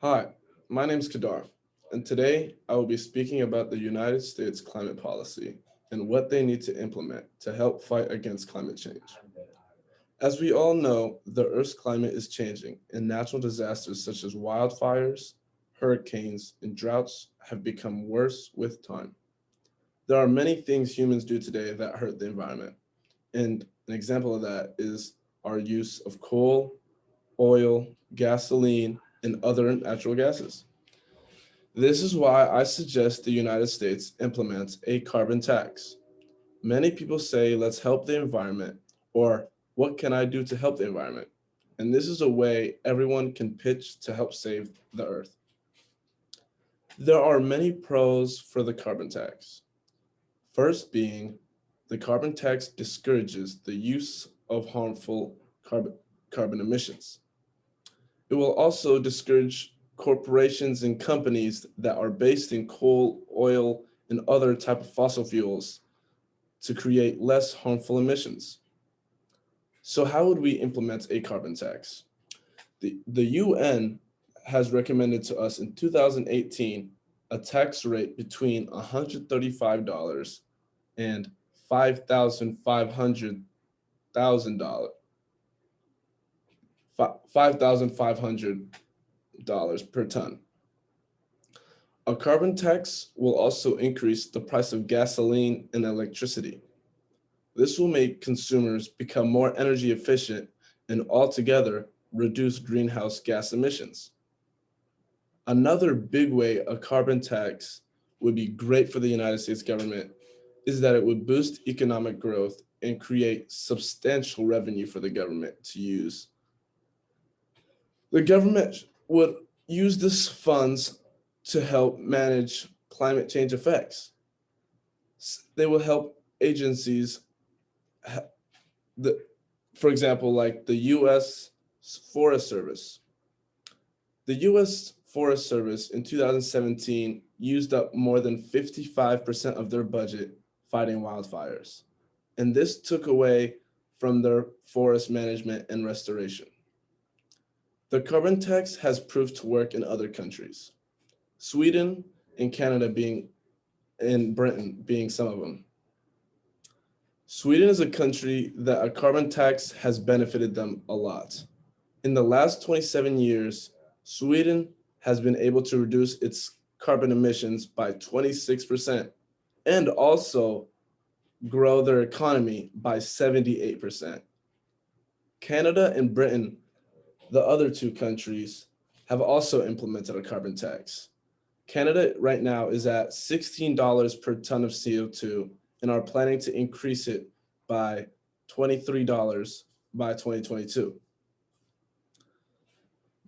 Hi, my name is Kadar, and today I will be speaking about the United States climate policy and what they need to implement to help fight against climate change. As we all know, the Earth's climate is changing, and natural disasters such as wildfires, hurricanes, and droughts have become worse with time. There are many things humans do today that hurt the environment, and an example of that is our use of coal, oil, gasoline, and other natural gases. This is why I suggest the United States implements a carbon tax. Many people say, let's help the environment, or what can I do to help the environment? And this is a way everyone can pitch to help save the earth. There are many pros for the carbon tax. First being, the carbon tax discourages the use of harmful carbon emissions. It will also discourage corporations and companies that are based in coal, oil, and other type of fossil fuels to create less harmful emissions. So how would we implement a carbon tax? The UN has recommended to us in 2018 a tax rate between $135 and $5,500 $5,500 per ton. A carbon tax will also increase the price of gasoline and electricity. This will make consumers become more energy efficient and altogether reduce greenhouse gas emissions. Another big way a carbon tax would be great for the United States government is that it would boost economic growth and create substantial revenue for the government to use. The government would use these funds to help manage climate change effects. They will help agencies, the, for example, like the U.S. Forest Service. The U.S. Forest Service in 2017 used up more than 55% of their budget fighting wildfires, and this took away from their forest management and restoration. The carbon tax has proved to work in other countries, Sweden and Canada being, and Britain being some of them. Sweden is a country that a carbon tax has benefited them a lot. In the last 27 years, Sweden has been able to reduce its carbon emissions by 26% and also grow their economy by 78%. Canada and Britain, the other two countries, have also implemented a carbon tax. Canada right now is at $16 per ton of CO2 and are planning to increase it by $23 by 2022.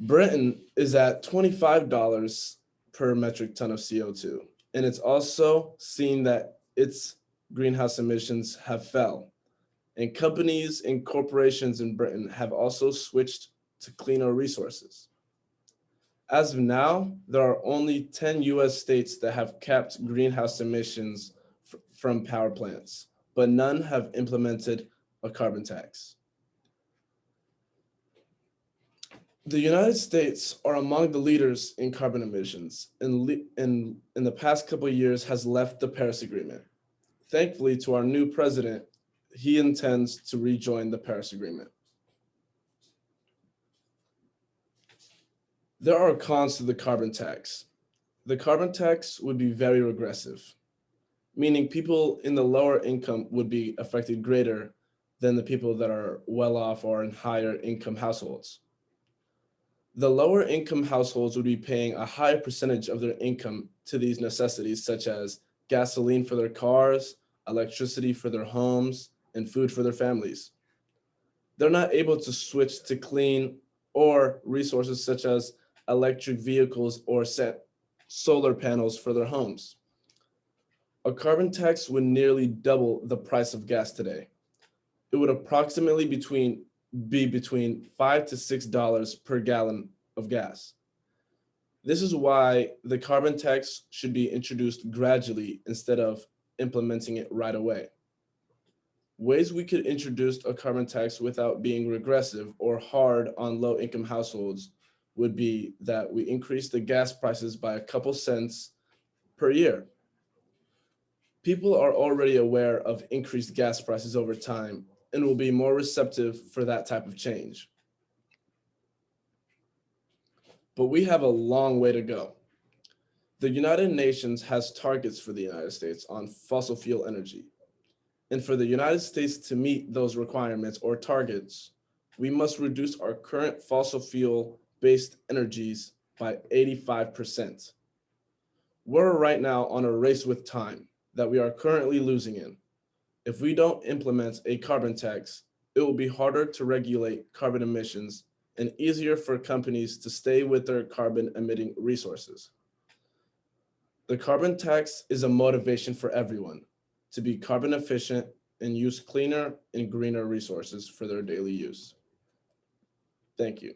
Britain is at $25 per metric ton of CO2, and it's also seen that its greenhouse emissions have fell. And companies and corporations in Britain have also switched to cleaner resources. As of now, there are only 10 US states that have capped greenhouse emissions from power plants, but none have implemented a carbon tax. The United States are among the leaders in carbon emissions and in the past couple of years has left the Paris Agreement. Thankfully to our new president, he intends to rejoin the Paris Agreement. There are cons to the carbon tax. The carbon tax would be very regressive, meaning people in the lower income would be affected greater than the people that are well off or in higher income households. The lower income households would be paying a higher percentage of their income to these necessities, such as gasoline for their cars, electricity for their homes, and food for their families. They're not able to switch to clean or resources such as electric vehicles or set solar panels for their homes. A carbon tax would nearly double the price of gas today. It would approximately be between $5 to $6 per gallon of gas. This is why the carbon tax should be introduced gradually instead of implementing it right away. Ways we could introduce a carbon tax without being regressive or hard on low income households would be that we increase the gas prices by a couple cents per year. People are already aware of increased gas prices over time and will be more receptive for that type of change. But we have a long way to go. The United Nations has targets for the United States on fossil fuel energy. And for the United States to meet those requirements or targets, we must reduce our current fossil fuel-based energies by 85%. We're right now on a race with time that we are currently losing in. If we don't implement a carbon tax, it will be harder to regulate carbon emissions and easier for companies to stay with their carbon emitting resources. The carbon tax is a motivation for everyone to be carbon efficient and use cleaner and greener resources for their daily use. Thank you.